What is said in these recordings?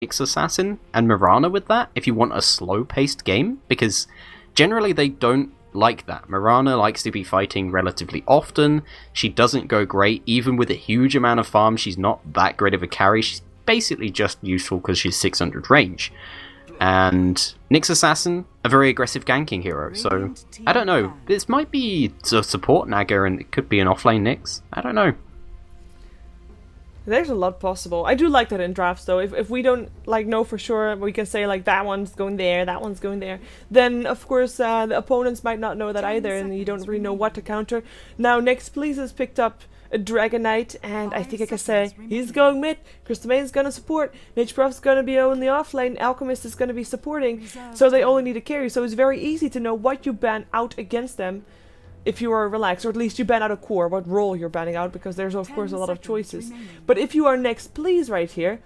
Nyx Assassin and Mirana with that if you want a slow-paced game, because generally they don't like that. Mirana likes to be fighting relatively often. She doesn't go great, even with a huge amount of farm. She's not that great of a carry. She's basically just useful because she's 600 range. And Nyx Assassin, a very aggressive ganking hero, so I don't know. This might be a support Naga and it could be an offlane Nyx. I don't know. There's a lot possible. I do like that in drafts though. If we don't like know for sure, we can say like that one's going there, that one's going there. Then of course the opponents might not know that either, and you don't really know what to counter. Now neXtPlease has picked up a Dragon Knight, and I think I can say he's going mid. Crystal Maiden's gonna support. neXtProf's gonna be on the offlane. Alchemist is gonna be supporting. So they only need a carry. So it's very easy to know what you ban out against them. If you are relaxed, or at least you ban out a core, what role you're banning out, because there's of course a lot of choices. But if you are neXtPlease right here,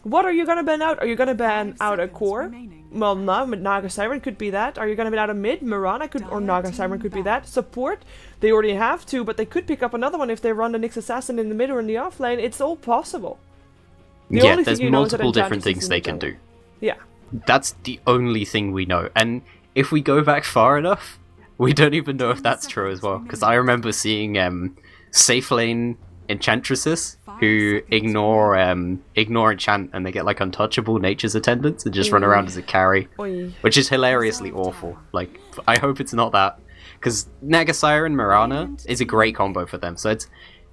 what are you gonna ban out? Are you gonna ban out a core? Well, no, Naga Siren could be that. Are you gonna ban out a mid? Mirana could, or Naga Siren could be that. Support, they already have to, but they could pick up another one if they run the Nyx Assassin in the mid or in the offlane. It's all possible. Yeah, there's multiple different things they can do. Yeah. That's the only thing we know. And if we go back far enough, we don't even know if that's true as well, because I remember seeing safe lane enchantresses who ignore enchant and they get like untouchable nature's attendants and just run around as a carry, which is hilariously awful. Like, I hope it's not that, because Naga Siren Mirana is a great combo for them. So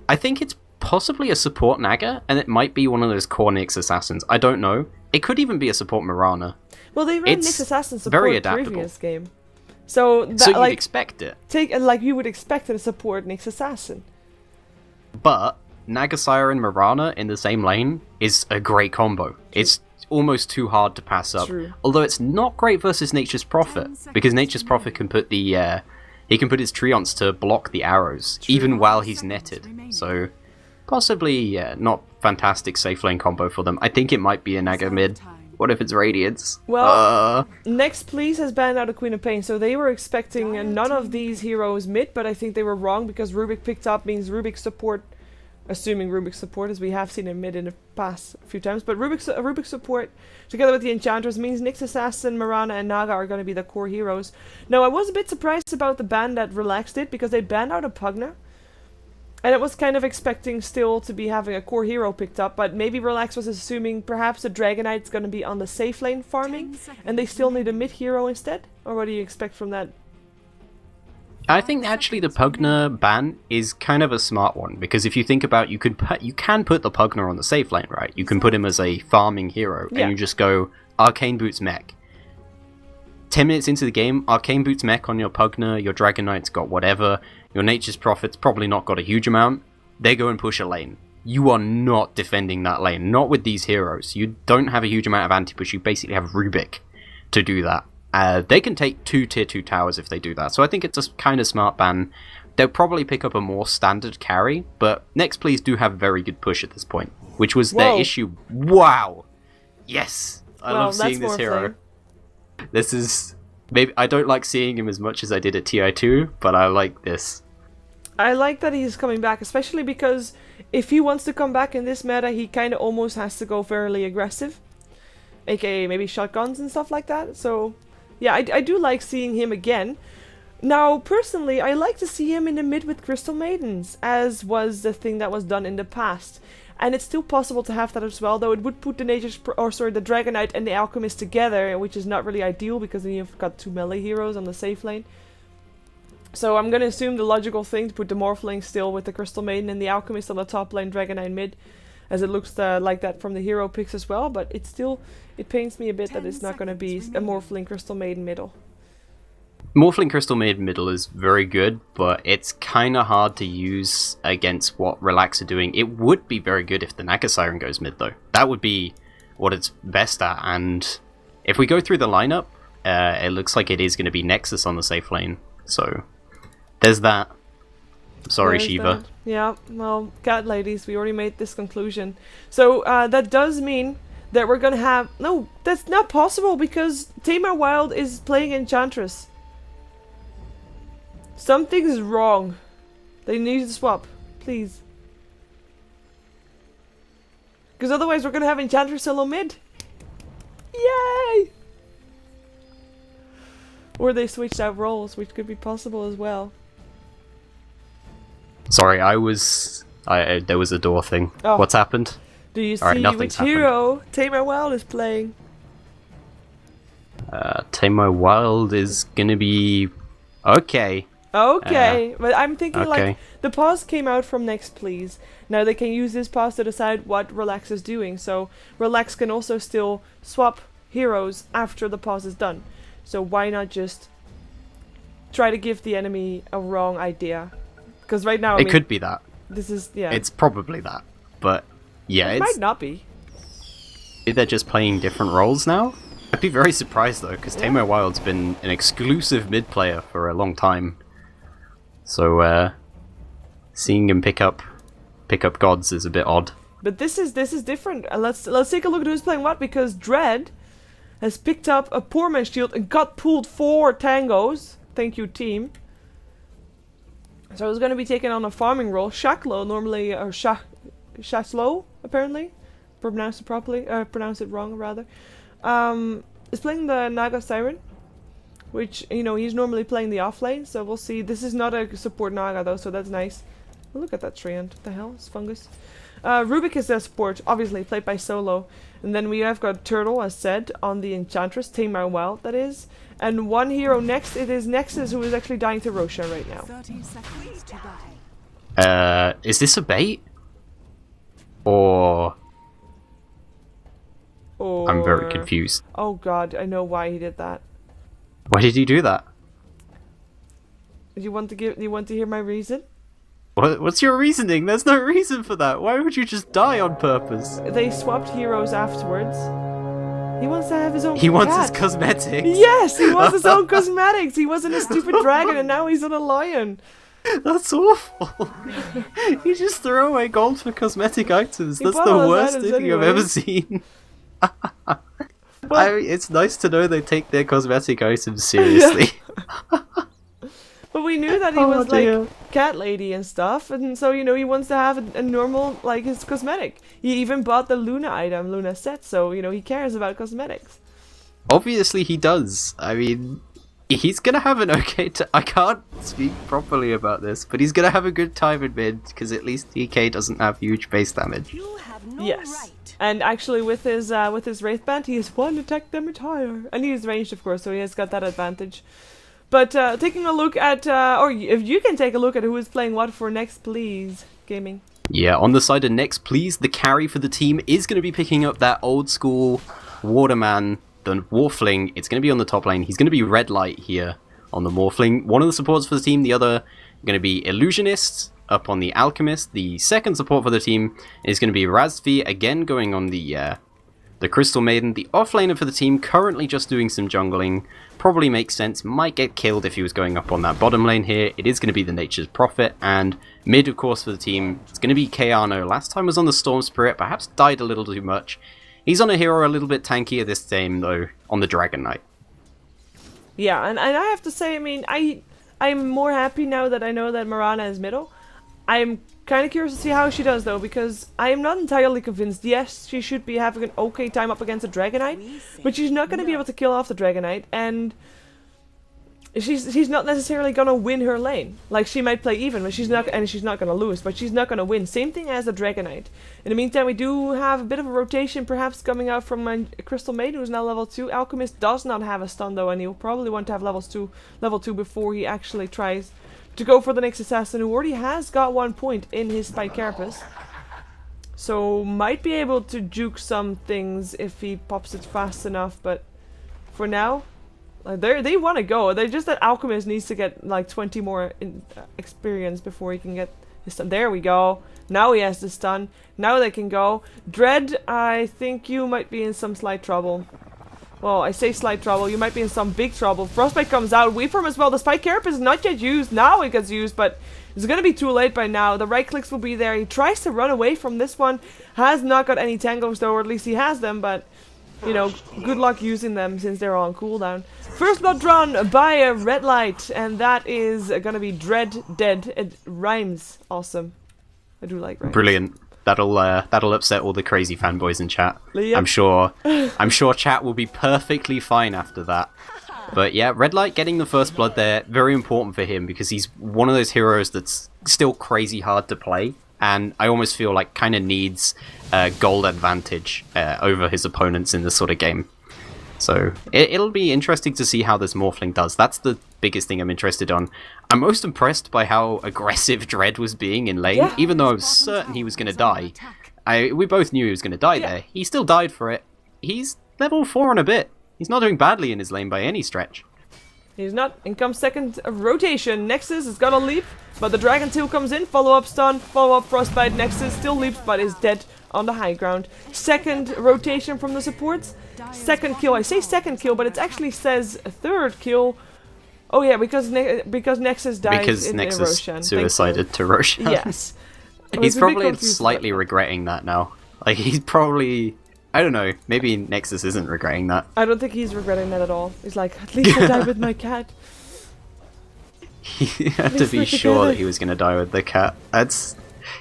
I think it's possibly a support Naga, and it might be one of those core Nyx Assassins. I don't know. It could even be a support Mirana. Well, they ran Nyx Assassin support very adaptable. Previous game. So you'd like, expect it. Like you would expect it to support Nyx Assassin. But Naga Siren Mirana in the same lane is a great combo. It's almost too hard to pass up. True. Although it's not great versus Nature's Prophet, because Nature's Prophet can put the he can put his Treants to block the arrows even while he's netted. So possibly not fantastic safe lane combo for them. I think it might be a Naga mid. What if it's Radiance? Well, neXtPlease has banned out a Queen of Pain, so they were expecting none of these heroes mid, but I think they were wrong, because Rubik picked up means Rubik support, assuming Rubik support, as we have seen him mid in the past few times, but Rubik support together with the Enchantress means Nyx Assassin, Mirana and Naga are going to be the core heroes. Now, I was a bit surprised about the ban that Relax did, because they banned out a Pugna. And it was kind of expecting still to be having a core hero picked up, but maybe Relax was assuming perhaps the Dragon Knight's going to be on the safe lane farming, and they still need a mid hero instead? Or what do you expect from that? I think actually the Pugna ban is kind of a smart one, because if you think about, you can put the Pugna on the safe lane, right? You can put him as a farming hero, and you just go Arcane Boots mech. 10 minutes into the game, Arcane Boots mech on your Pugna, your Dragon Knight's got whatever, your Nature's Prophet's probably not got a huge amount, they go and push a lane. You are not defending that lane, not with these heroes. You don't have a huge amount of anti-push, you basically have Rubik to do that. They can take 2 tier 2 towers if they do that, so I think it's a kind of smart ban. They'll probably pick up a more standard carry, but neXtPlease do have very good push at this point, which was their issue. Wow! Yes! I love seeing this hero. This is... maybe I don't like seeing him as much as I did at TI2, but I like this. I like that he's coming back, especially because if he wants to come back in this meta, he kind of almost has to go fairly aggressive. AKA maybe shotguns and stuff like that. So, yeah, I do like seeing him again. Now, personally, I like to see him in the mid with Crystal Maidens, as was the thing that was done in the past. And it's still possible to have that as well, though it would put the Dragon Knight and the Alchemist together, which is not really ideal, because then you've got 2 melee heroes on the safe lane. So I'm gonna assume the logical thing to put the Morphling still with the Crystal Maiden and the Alchemist on the top lane, Dragon Knight mid, as it looks like that from the hero picks as well, but it pains me a bit that it's not gonna be a Morphling Crystal Maiden middle. Morphling Crystal Maiden middle is very good, but it's kind of hard to use against what Relax are doing. It would be very good if the Naga Siren goes mid, though. That would be what it's best at, and if we go through the lineup, it looks like it is going to be Nexus on the safe lane, so there's that. Sorry, Shiva. Yeah, well, cat ladies, we already made this conclusion. So that does mean that we're going to have... no, that's not possible, because Tamar Wild is playing Enchantress. Something's wrong. They need to swap, please. Because otherwise we're gonna have Enchantress solo mid. Yay! Or they switched out roles, which could be possible as well. Sorry, there was a door thing. Oh. What's happened? Do you see Alright, which hero Tamar Wild is playing? Tamar Wild is gonna be... Okay. Okay, but I'm thinking okay. like the pause came out from neXtPlease. Now they can use this pause to decide what Relax is doing. So Relax can also still swap heroes after the pause is done. So why not just try to give the enemy a wrong idea? Because right now, I mean, could be that. This is, yeah. It's probably that, but yeah, it might not be. They're just playing different roles now. I'd be very surprised though, because Tamar Wild's been an exclusive mid player for a long time. So seeing him pick up gods is a bit odd. But this is different. Let's take a look at who's playing what, because Dread has picked up a poor man's shield and got pulled 4 tangos. Thank you, team. So he's going to be taking on a farming role. Shaklo normally, or Shaslo apparently, pronounce it wrong rather. Is playing the Naga Siren, which, you know, he's normally playing the off lane. So we'll see. This is not a support Naga though, so that's nice. Oh, look at that treant. What the hell? It's fungus. Rubik is their support, obviously played by Solo. And then we have got Turtle, as said, on the Enchantress, Tamar Wild, that is. And one hero next, it is Nexus, who is actually dying to Rosha right now. 30 seconds to die. Is this a bait? Or... I'm very confused. Oh god, I know why he did that. Why did he do that? Do you want to hear my reason? What's your reasoning? There's no reason for that. Why would you just die on purpose? They swapped heroes afterwards. He wants to have his own He wants cat. his cosmetics. Yes, he wants his own cosmetics. He wasn't a stupid dragon and now he's on a lion. That's awful. You just throw away gold for cosmetic items. That's the worst thing I've ever seen. It's nice to know they take their cosmetic items seriously. Yeah. But we knew that he was like cat lady and stuff, and so, you know, he wants to have a normal, like, his cosmetic. He even bought the Luna item, Luna set, so, you know, he cares about cosmetics. Obviously he does. I mean, he's gonna have an okay I can't speak properly about this, but he's gonna have a good time in mid, because at least DK doesn't have huge base damage. You have no right. And actually with his Wraith Band, he has 1 attack damage higher. And he is ranged, of course, so he has got that advantage. But taking a look at, or if you can take a look at who is playing what for neXtPlease Gaming. Yeah, on the side of neXtPlease, the carry for the team is going to be picking up that old school Waterman, the Morphling. It's going to be on the top lane. He's going to be Red Light here on the Morphling. One of the supports for the team, the other going to be Illusionist up on the Alchemist. The second support for the team is going to be Razvi, again going on the Crystal Maiden. The offlaner for the team, currently just doing some jungling. Probably makes sense, might get killed if he was going up on that bottom lane here. It is going to be the Nature's Prophet, and mid, of course, for the team, it's going to be Keanu. Last time was on the Storm Spirit, perhaps died a little too much. He's on a hero a little bit tankier this time, though, on the Dragon Knight. Yeah, and I have to say, I mean, I'm more happy now that I know that Mirana is middle. I'm kind of curious to see how she does, though, because I am not entirely convinced. Yes, she should be having an okay time up against a Dragon Knight, but she's not going to be able to kill off the Dragon Knight, and she's not necessarily going to win her lane. Like, she might play even, but she's not going to lose, but she's not going to win. Same thing as the Dragon Knight. In the meantime, we do have a bit of a rotation, perhaps coming out from Crystal Maiden, who's now level 2. Alchemist does not have a stun, though, and he'll probably want to have level 2 before he actually tries to go for the next assassin, who already has got 1 point in his Spike Carapace. So might be able to juke some things if he pops it fast enough, but for now, they want to go. They're just that Alchemist needs to get like 20 more experience before he can get his stun. There we go. Now he has the stun. Now they can go. Dread, I think you might be in some slight trouble. Well, I say slight trouble, you might be in some big trouble. Frostbite comes out, Weeform as well. The Spike Carapace is not yet used. Now it gets used, but it's gonna be too late by now. The right clicks will be there. He tries to run away from this one. Has not got any tangos though, or at least he has them, but, you know, good luck using them since they're on cooldown. First blood drawn by a Red Light, and that is gonna be Dread Dead. It rhymes. Awesome. I do like rhymes. Brilliant. that'll upset all the crazy fanboys in chat. Yep. I'm sure chat will be perfectly fine after that. But yeah, Red Light getting the first blood there, very important for him because he's one of those heroes that's still crazy hard to play, and I almost feel like kind of needs gold advantage over his opponents in this sort of game. So it'll be interesting to see how this Morphling does. That's the biggest thing I'm interested on. I'm most impressed by how aggressive Dread was being in lane, even though I was certain he was going to die. We both knew he was going to die there. He still died for it. He's level 4 and a bit. He's not doing badly in his lane by any stretch. He's not. In comes second rotation. Nexus has got a leap, but the Dragon Tail comes in. Follow-up stun, follow-up frostbite. Nexus still leaps, but is dead on the high ground. Second rotation from the supports. Second kill. I say second kill, but it actually says a third kill. Oh yeah, because Nexus died in Roshan. Suicided to Roshan. Yes. He's probably slightly regretting that now. Like, he's probably... I don't know, maybe Nexus isn't regretting that. I don't think he's regretting that at all. He's like, at least I died with my cat. He had to be sure that he was going to die with the cat.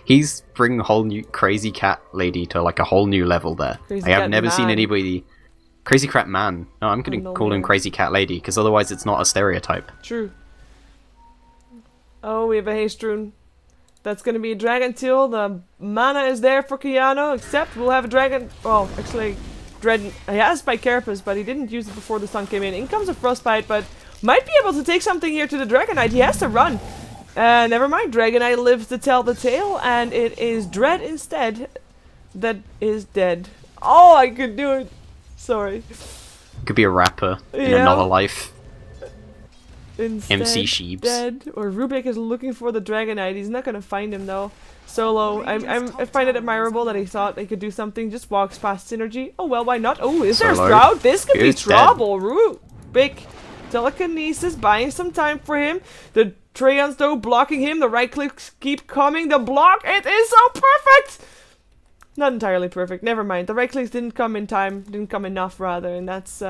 He's bringing a whole new crazy cat lady to like a whole new level there. I have never seen anybody... Crazy cat man. No, I'm going to call him crazy cat lady, because otherwise it's not a stereotype. True. Oh, we have a haste rune. That's going to be a Dragon Tail. The mana is there for Kiano, except we'll have a Dragon... Well, actually, Dread... He has by Carapace, but he didn't use it before the sun came in. In comes a Frostbite, but might be able to take something here to the Dragonite. He has to run. Never mind, Dragonite lives to tell the tale, and it is Dread instead that is dead. Oh, I could do it. Sorry. Could be a rapper in another life. Instead, MC Sheeps. Dead. Or Rubik is looking for the Dragonite. He's not gonna find him though. Solo. I find it admirable that he thought he could do something. Just walks past Synergy. Oh well, why not? Oh, is there a Stroud? This could be trouble. Rubik. Telekinesis buying some time for him. The Trayons though blocking him. The right clicks keep coming. The block. It is so perfect. Not entirely perfect. Never mind. The right clicks didn't come in time. Didn't come enough rather, and that's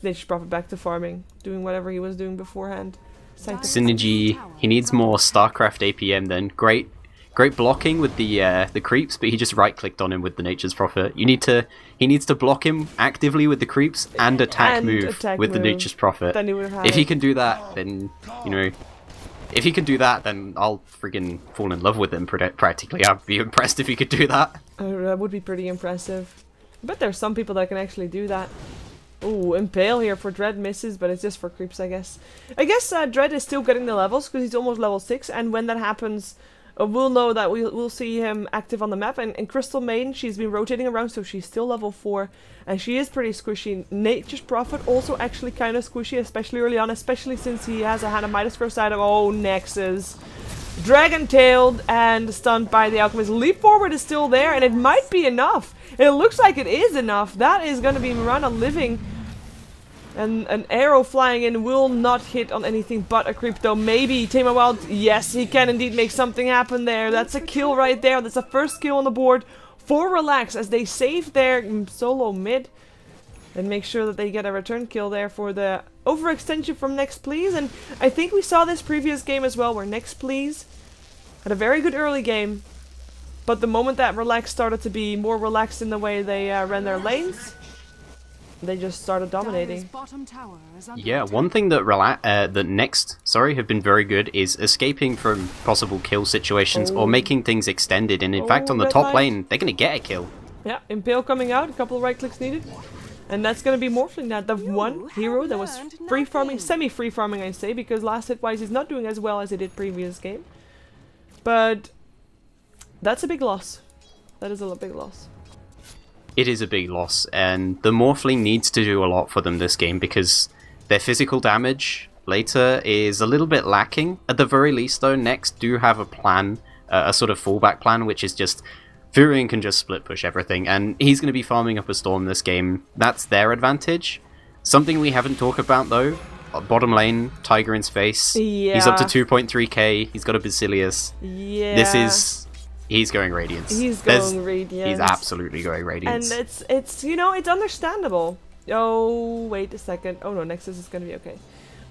Nature's Prophet back to farming, doing whatever he was doing beforehand. Synergy. He needs more StarCraft APM then. Great blocking with the creeps, but he just right clicked on him with the Nature's Prophet. He needs to block him actively with the creeps and attack move with the Nature's Prophet. Then he would have if he can do that, then if he can do that, then I'll friggin' fall in love with him practically. I'd be impressed if he could do that. That would be pretty impressive. I bet there's some people that can actually do that. Ooh, Impale here for Dread misses, but it's just for creeps, I guess. I guess Dread is still getting the levels, because he's almost level 6, and when that happens, we'll know that we'll see him active on the map. And Crystal Maiden, she's been rotating around, so she's still level 4, and she is pretty squishy. Nature's Prophet also actually kind of squishy, especially early on, especially since he has a Hannah Midas first item. Oh, Nexus. Dragon-tailed and stunned by the Alchemist. Leap Forward is still there, and it might be enough. It looks like it is enough. That is going to be Mirana living. And an arrow flying in will not hit on anything but a creep, though. Maybe Tame Wild. Yes, he can indeed make something happen there. That's a kill right there. That's the first kill on the board for Relax as they save their solo mid. And make sure that they get a return kill there for the overextension from neXtPlease. And I think we saw this previous game as well, where neXtPlease had a very good early game. But the moment that Relax started to be more relaxed in the way they ran their lanes, they just started dominating. Yeah, one thing that Next have been very good is escaping from possible kill situations or making things extended. And in fact, on the top lane, they're going to get a kill. Yeah, Impale coming out, a couple of right clicks needed. And that's going to be Morphling now, the one hero that was free farming, semi-free farming I say, because last hit-wise he's not doing as well as he did previous game. But that's a big loss. That is a big loss. It is a big loss, and the Morphling needs to do a lot for them this game because their physical damage later is a little bit lacking. At the very least though, Next do have a plan, a sort of fallback plan, which is just Furion can just split push everything, and he's going to be farming up a Storm this game. That's their advantage. Something we haven't talked about though, bottom lane, Tiger in Space. Yeah. He's up to 2.3k, he's got a Basilius. Yeah. He's going Radiance. He's going Radiance. He's absolutely going Radiance. And it's it's understandable. Oh, wait a second. Oh no, Nexus is going to be okay.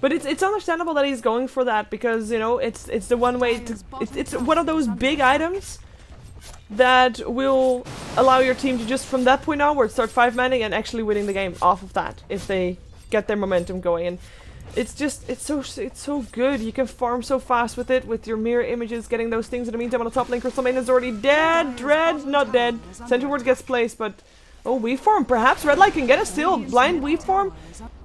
But it's understandable that he's going for that because, it's the one way to, it's one of those big items that will allow your team to just from that point onward start 5-manning and actually winning the game off of that if they get their momentum going. And it's so good. You can farm so fast with it, with your mirror images, getting those things. In the meantime, on the top lane, Crystal Maiden is already dead. Dread, not dead. Center ward gets placed, but oh, weave form. Perhaps Red Light can get a steal. Blind weave form.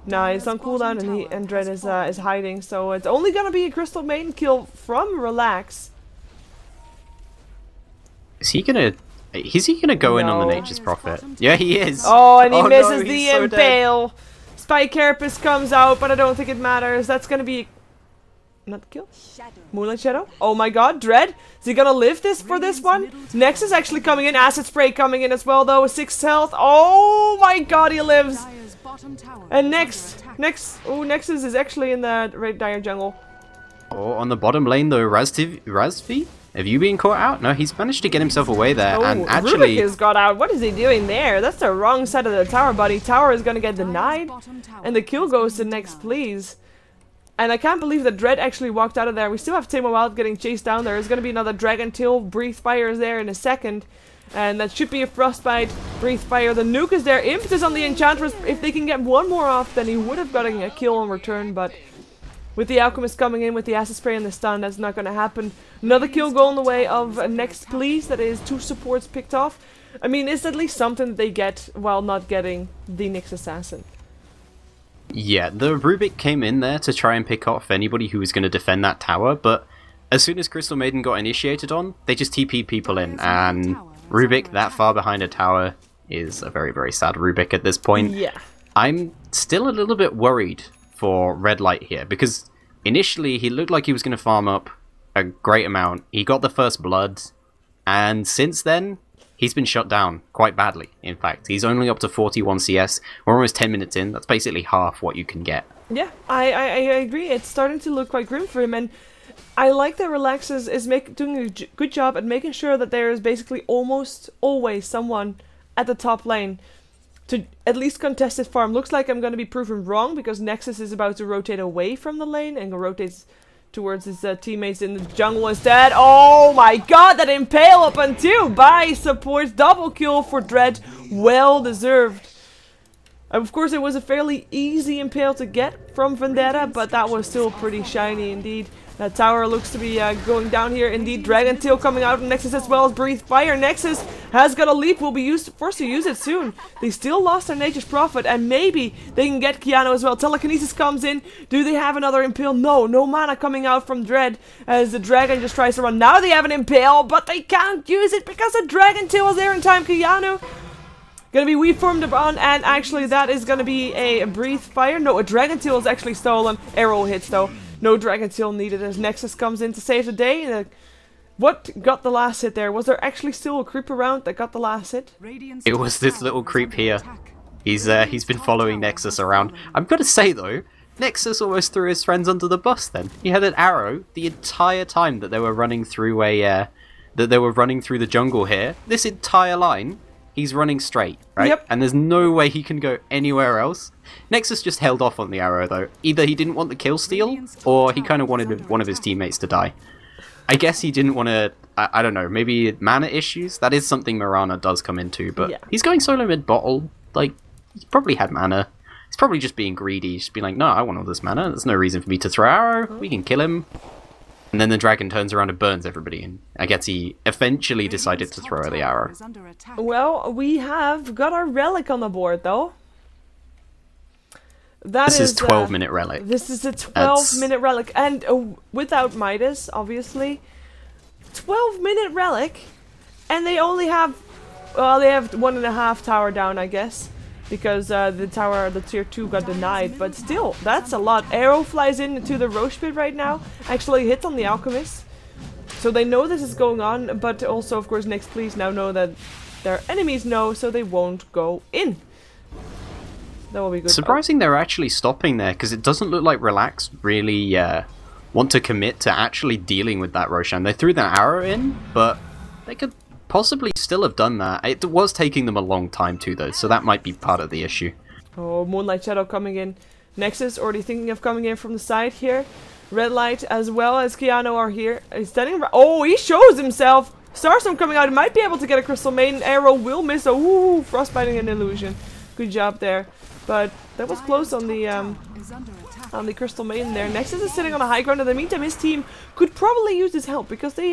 Nah, it's on cooldown, and Dread is hiding. So it's only gonna be a Crystal Maiden kill from Relax. Is he gonna go in on the Nature's Prophet? Yeah, he is. Oh, and he misses no, the so impale. Spike Carapace comes out, but I don't think it matters. That's gonna be not the kill. Moonlight Shadow. Oh my god, Dread. Is he gonna live this for this one? Nexus actually coming in. Acid Spray coming in as well, though. 6 health. Oh my god, he lives. And Nexus is actually in the Red Dire jungle. Oh, on the bottom lane, though, Razvi? Have you been caught out? No, he's managed to get himself away there, Oh, and actually... Rubik has got out. What is he doing there? That's the wrong side of the tower, buddy. Tower is gonna get denied, and the kill goes to neXtPlease. And I can't believe that Dread actually walked out of there. We still have Timo Wild getting chased down there. There's gonna be another Dragon Tail. Breathe Fire is there in a second. And that should be a Frostbite. Breathe Fire. The nuke is there. Impetus on the Enchantress. If they can get one more off, then he would have gotten a kill in return, but... with the Alchemist coming in with the Acid Spray and the stun, that's not going to happen. Another kill going the way of neXtPlease. That is 2 supports picked off. I mean, it's at least something that they get while not getting the Nyx Assassin. Yeah, the Rubik came in there to try and pick off anybody who was going to defend that tower, but as soon as Crystal Maiden got initiated on, they just TP'd people in, and Rubik that far behind a tower is a very, very sad Rubik at this point. Yeah. I'm still a little bit worried for Red Light here, because initially he looked like he was going to farm up a great amount. He got the first blood, and since then he's been shut down quite badly. In fact, he's only up to 41 CS. We're almost 10 minutes in. That's basically half what you can get. Yeah, I agree. It's starting to look quite grim for him, and I like that Relax is doing a good job at making sure that there is basically almost always someone at the top lane to at least contest his farm. Looks like I'm going to be proven wrong, because Nexus is about to rotate away from the lane and rotates towards his teammates in the jungle instead. Oh my god, that impale up on 2 by supports. Double kill for Dread. Well deserved. Of course, it was a fairly easy impale to get from Vendetta, but that was still pretty shiny indeed. That tower looks to be going down here. Indeed, Dragon Tail coming out of Nexus as well as Breathe Fire. Nexus has got a leap, will be forced to use it soon. They still lost their Nature's Prophet, and maybe they can get Keanu as well. Telekinesis comes in. Do they have another Impale? No, no mana coming out from Dread as the Dragon just tries to run. Now they have an Impale, but they can't use it because the Dragon Tail was there in time. Keanu gonna be weave formed on, and actually that is gonna be a Breathe Fire. No, a Dragon Tail is actually stolen. Arrow hits though. No Dragon Tail needed as Nexus comes in to save the day. What got the last hit there? Was there actually still a creep around that got the last hit? It was this little creep here. He's been following Nexus around. I'm gonna say though, Nexus almost threw his friends under the bus then. He had an arrow the entire time that they were running through the jungle here. This entire line, he's running straight, right? Yep. And there's no way he can go anywhere else. Nexus just held off on the arrow though. Either he didn't want the kill steal, or he kind of wanted one of his teammates to die. I guess he didn't want to, I don't know, maybe mana issues? That is something Mirana does come into, but yeah. He's going solo mid-bottle. Like, he's probably had mana. He's probably just being greedy. Just being like, no, I want all this mana. There's no reason for me to throw arrow. We can kill him. And then the dragon turns around and burns everybody, and I guess he eventually decided to throw the arrow. Well, we have got our relic on the board, though. This is 12-minute relic. This is a 12-minute relic, and without Midas, obviously. 12-minute relic, and they only have, well, they have 1.5 tower down, I guess. Because the tier 2 got denied, but still, that's a lot. Arrow flies into the Roche pit right now, actually hit on the Alchemist. So they know this is going on, but also, of course, neXtPlease now know that their enemies know, so they won't go in. That will be good. Surprising they're actually stopping there, because it doesn't look like Relax really want to commit to actually dealing with that Roshan. They threw that arrow in, but they could possibly still have done that. It was taking them a long time too though, so that might be part of the issue. Oh, Moonlight Shadow coming in. Nexus already thinking of coming in from the side here. Red Light as well as Keanu are here. He's standing. Oh, he shows himself. Starstorm coming out. He might be able to get a Crystal Maiden. Arrow will miss. Ooh, frostbiting an illusion. Good job there. But that was close on the Crystal Maiden there. Nexus is sitting on a high ground. In the meantime, his team could probably use his help because they,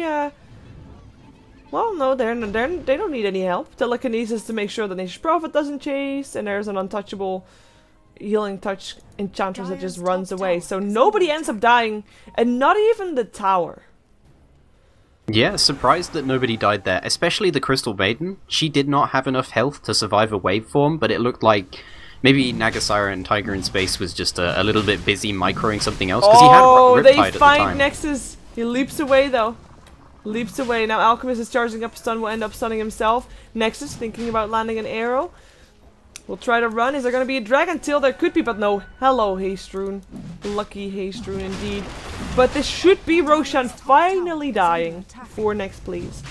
well, no, they don't need any help. Telekinesis to make sure that Nature's Prophet doesn't chase, and there's an untouchable healing touch enchantress that just runs away. So nobody ends up dying, and not even the tower. Yeah, surprised that nobody died there, especially the Crystal Maiden. She did not have enough health to survive a waveform, but it looked like maybe Nagasira and Tiger in Space was just a little bit busy microing something else, because he had Riptide they at the find time. Nexus. He leaps away though. Leaps away. Now Alchemist is charging up. Stun will end up stunning himself. Nexus thinking about landing an arrow. We'll try to run. Is there going to be a Dragon Tail? There could be, but no. Hello, Hastrun. Lucky Hastrun indeed. But this should be Roshan finally dying for neXtPlease.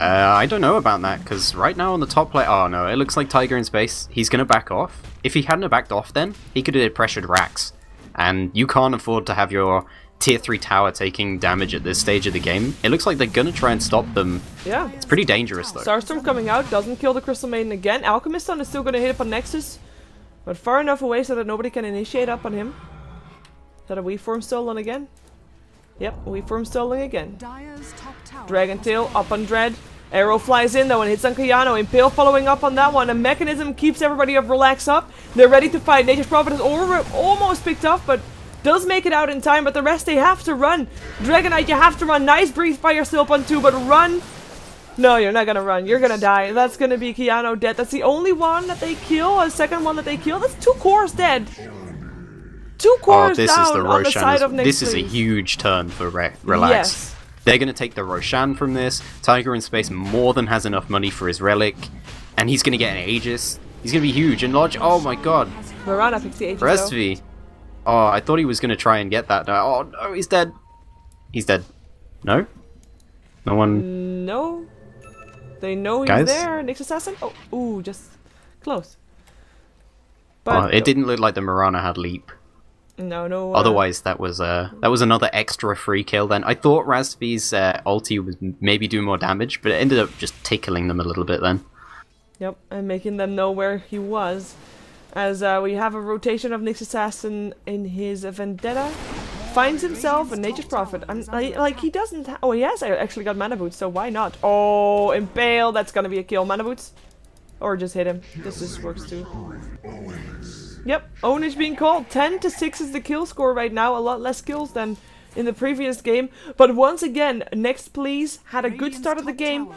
I don't know about that, because right now on the top plate... Oh no, it looks like Tiger in Space. He's going to back off. If he hadn't have backed off then, he could have pressured Rax. And you can't afford to have your tier 3 tower taking damage at this stage of the game. It looks like they're going to try and stop them. Yeah. It's pretty dangerous though. Starstorm coming out, doesn't kill the Crystal Maiden again. Alchemist Stun is still going to hit up on Nexus, but far enough away so that nobody can initiate up on him. Is that a Weaveform stolen again? Yep, Weaveform stolen again. Dragon Tail up on Dread. Arrow flies in though and hits on Kayano. Impale following up on that one. A mechanism keeps everybody of Relax up. They're ready to fight. Nature's Prophet is almost picked up, but does make it out in time. But the rest, they have to run. Dragonite, you have to run. Nice breathe by yourself on 2, but run. No, you're not gonna run. You're gonna die. That's gonna be Kayano dead. That's the only one that they kill. A second one that they kill. That's 2 cores dead. 2 cores down on the side of neXtPlease. This is a huge turn for Relax. Yes. They're going to take the Roshan from this. Tiger in Space more than has enough money for his Relic. And he's going to get an Aegis. He's going to be huge. And Lodge, oh my god. Mirana picks the Aegis Restvi. Oh, I thought he was going to try and get that. Oh no, he's dead. He's dead. No? No one... No. They know he's Guys? there. Nyx Assassin? Oh, ooh, just close. But Oh, it didn't look like the Mirana had Leap. No. Otherwise, that was another extra free kill. Then I thought Rastvi's ulti would maybe do more damage, but it ended up just tickling them a little bit. Then. Yep, and making them know where he was, as we have a rotation of Nyx Assassin in his Vendetta. Finds himself a Nature's Prophet. Like he doesn't. Oh, he has actually got Mana Boots, so why not? Oh, Impale. That's gonna be a kill. Mana Boots, or just hit him. This works too. Yep, Ownage being called. 10-6 is the kill score right now. A lot less kills than in the previous game. But once again, neXtPlease had a good start of the game.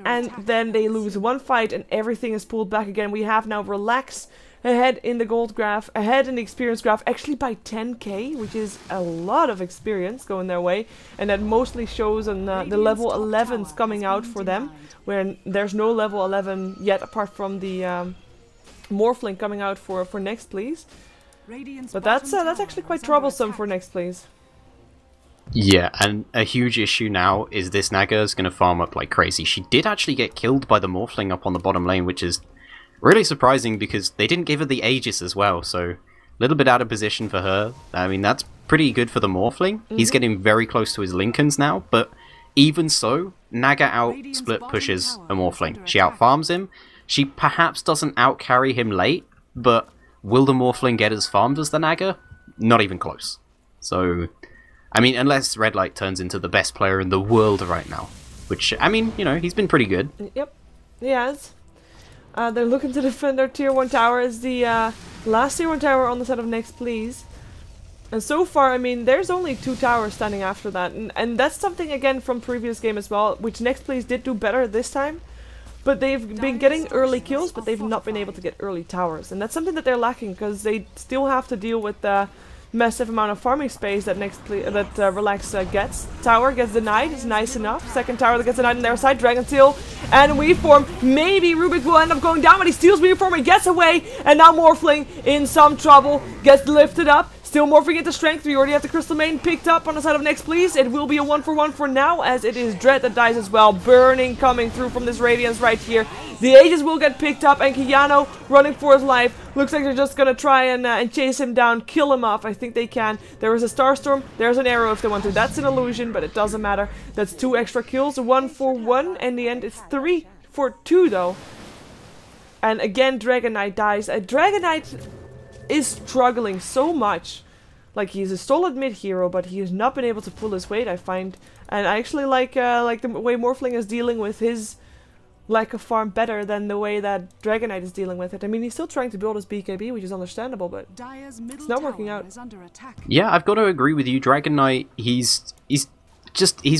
And then they lose one fight and everything is pulled back again. We have now Relax ahead in the gold graph, ahead in the experience graph. Actually by 10k, which is a lot of experience going their way. And that mostly shows on the level 11s coming out for them. Where there's no level 11 yet apart from the... Morphling coming out for neXtPlease. But that's actually quite troublesome for neXtPlease. Yeah, and a huge issue now is this Naga is going to farm up like crazy. She did actually get killed by the Morphling up on the bottom lane, which is really surprising because they didn't give her the Aegis as well, so a little bit out of position for her. I mean, that's pretty good for the Morphling. He's getting very close to his Lincolns now, but even so, Naga out-split pushes a Morphling. She out-farms him. She perhaps doesn't out-carry him late, but will the Morphling get as farmed as the Naga? Not even close. So, I mean, unless Red Light turns into the best player in the world right now. Which, I mean, you know, he's been pretty good. Yep, he has. They're looking to defend their tier 1 tower as the last tier 1 tower on the side of neXtPlease. And so far, I mean, there's only 2 towers standing after that. And that's something, again, from previous game as well, which neXtPlease did do better this time. But they've been getting early kills, but they've not been able to get early towers. And that's something that they're lacking, because they still have to deal with the massive amount of farming space that Relax gets. Tower gets denied, it's nice enough. Second tower that gets denied on their side, Dragon Tail and Weaveform. Maybe Rubik will end up going down, but he steals Weaveform and gets away. And now Morphling in some trouble, gets lifted up. Still morphing into strength. We already have the Crystal Maiden picked up on the side of neXtPlease. It will be a 1-for-1 for now, as it is Dread that dies as well. Burning coming through from this Radiance right here. The Aegis will get picked up, and Kiano running for his life. Looks like they're just gonna try and chase him down, kill him off. I think they can. There is a Starstorm. There's an arrow if they want to. That's an illusion, but it doesn't matter. That's 2 extra kills. 1-for-1. In the end, it's 3-for-2 though. And again, Dragon Knight dies. Dragon Knight is struggling so much. Like, he's a solid mid-hero, but he has not been able to pull his weight, I find. And I actually like the way Morphling is dealing with his lack of farm better than the way that Dragon Knight is dealing with it. I mean, he's still trying to build his BKB, which is understandable, but it's not working out. Yeah, I've got to agree with you. Dragon Knight, he's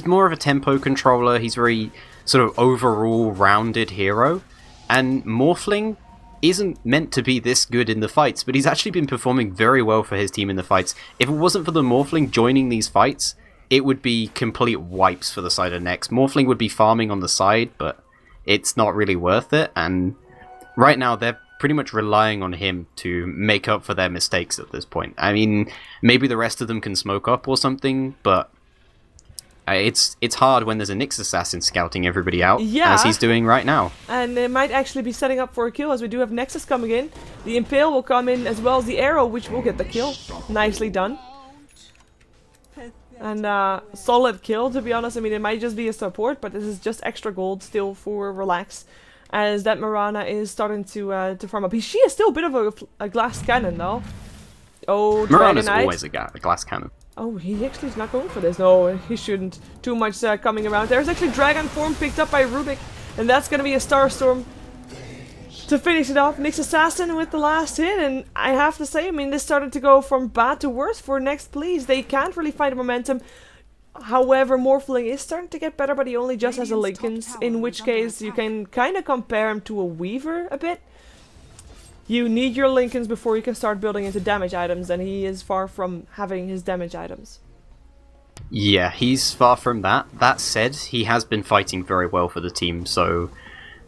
more of a tempo controller. He's very sort of overall rounded hero. And Morphling isn't meant to be this good in the fights, but he's actually been performing very well for his team in the fights. If it wasn't for the Morphling joining these fights, it would be complete wipes for the side of Next. Morphling would be farming on the side, but it's not really worth it, and right now they're pretty much relying on him to make up for their mistakes at this point. I mean, maybe the rest of them can smoke up or something, but it's hard when there's a Nyx assassin scouting everybody out, as he's doing right now. And they might actually be setting up for a kill, as we do have Nexus coming in. The Impale will come in, as well as the Arrow, which will get the kill. Nicely done. And solid kill, to be honest. I mean, it might just be a support, but this is just extra gold still for Relax, as that Mirana is starting to farm up. She is still a bit of a glass cannon, though. Oh, Mirana's always a glass cannon. Oh, he actually is not going for this. No, he shouldn't. Too much coming around. There's actually Dragon Form picked up by Rubik, and that's going to be a Starstorm to finish it off. Nyx Assassin with the last hit, and I have to say, I mean, this started to go from bad to worse for neXtPlease. They can't really find momentum. However, Morphling is starting to get better, but he only just has a Linken's, in which case you can kind of compare him to a Weaver a bit. You need your Linken's before you can start building into damage items, and he is far from having his damage items. Yeah, he's far from that. That said, he has been fighting very well for the team, so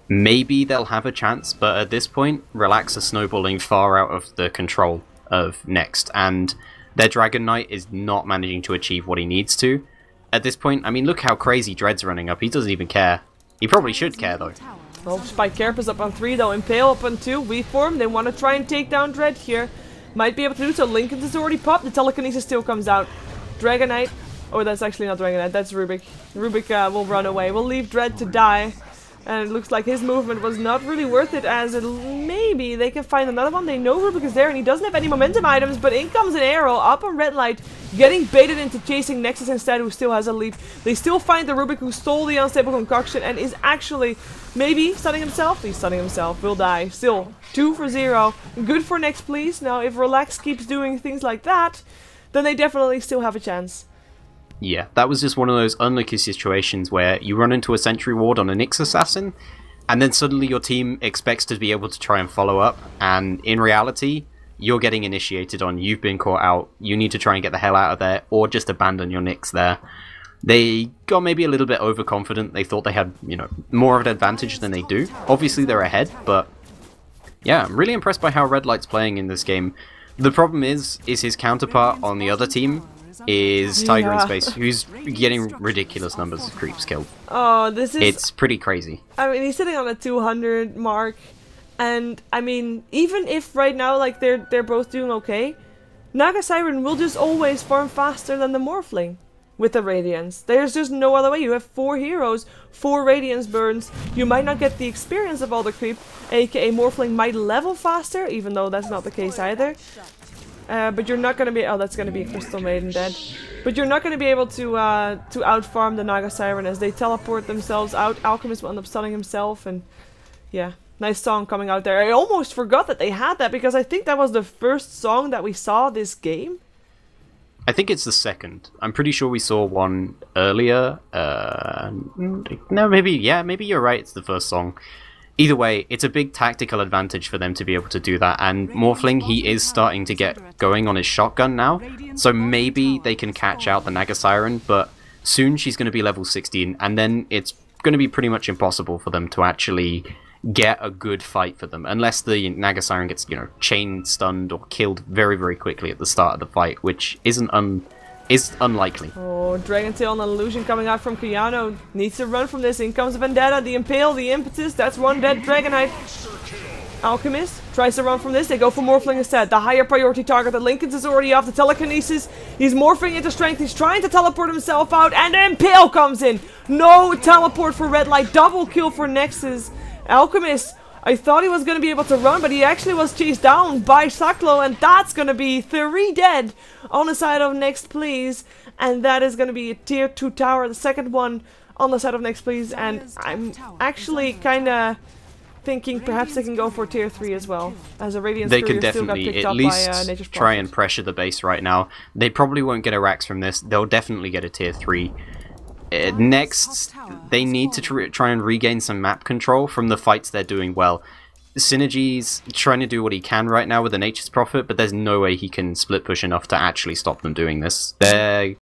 maybe they'll have a chance, but at this point, Relax are snowballing far out of the control of Next, and their Dragon Knight is not managing to achieve what he needs to. At this point, I mean, look how crazy Dread's running up. He doesn't even care. He probably should care, though. Oh, Spike Carapace up on 3 though, Impale up on 2, V-form, they want to try and take down Dread here. Might be able to do so. Linken's is already popped, the Telekinesis still comes out. Dragon Knight, oh, that's actually not Dragon Knight, that's Rubik. Rubik will run away, we'll leave Dread to die. And it looks like his movement was not really worth it, as maybe they can find another one. They know Rubik is there and he doesn't have any momentum items, but in comes an arrow up on Red Light, getting baited into chasing Nexus instead, who still has a lead. They still find the Rubik who stole the Unstable Concoction and is actually maybe stunning himself. He's stunning himself, will die. Still, 2-for-0. Good for neXtPlease. Now, if Relax keeps doing things like that, then they definitely still have a chance. Yeah, that was just one of those unlucky situations where you run into a Sentry Ward on a Nyx Assassin, and then suddenly your team expects to be able to try and follow up, and in reality, you're getting initiated on, you've been caught out, you need to try and get the hell out of there, or just abandon your Nyx there. They got maybe a little bit overconfident, they thought they had, you know, more of an advantage than they do. Obviously they're ahead, but yeah, I'm really impressed by how Red Light's playing in this game. The problem is his counterpart on the other team is Tiger in Space, who's getting ridiculous numbers of creeps killed. Oh, this is... It's pretty crazy. I mean, he's sitting on a 200 mark, and I mean, even if right now, like, they're both doing okay, Naga Siren will just always farm faster than the Morphling with the Radiance. There's just no other way. You have 4 heroes, 4 Radiance burns. You might not get the experience of all the creep, aka Morphling might level faster, even though that's not the case either. But you're not gonna be... Oh, that's gonna be a Crystal Maiden dead. But you're not gonna be able to outfarm the Naga Siren as they teleport themselves out. Alchemist will end up stunning himself, and yeah, nice song coming out there. I almost forgot that they had that, because I think that was the first song that we saw this game. I think it's the second. I'm pretty sure we saw one earlier. No, maybe you're right, it's the first song. Either way, it's a big tactical advantage for them to be able to do that, and Morphling, he is starting to get going on his shotgun now, so maybe they can catch out the Naga Siren, but soon she's going to be level 16, and then it's going to be pretty much impossible for them to actually get a good fight for them, unless the Naga Siren gets, you know, chain stunned or killed very, very quickly at the start of the fight, which isn't is unlikely. Oh, Dragon Tail and Illusion coming out from Kayano. Needs to run from this. In comes Vendetta, the Impale, the Impetus. That's one dead Dragonite. Alchemist tries to run from this. They go for Morphling instead. The higher priority target. The Linken's is already off. The Telekinesis. He's morphing into Strength. He's trying to teleport himself out. And the Impale comes in. No teleport for Red Light. Double kill for Nexus. Alchemist. I thought he was going to be able to run, but he actually was chased down by Saklo, and that's going to be 3 dead on the side of neXtPlease, and that is going to be a tier 2 tower, the second one on the side of neXtPlease, and I'm actually kind of thinking perhaps they can go for tier 3 as well, as a Radiant They can Courier still got definitely picked at up least by, Nature's try Prophet. and pressure the base right now. They probably won't get a Rax from this. They'll definitely get a tier 3. Next, they need to try and regain some map control from the fights they're doing well. Synergy's trying to do what he can right now with the Nature's Prophet, but there's no way he can split push enough to actually stop them doing this. They're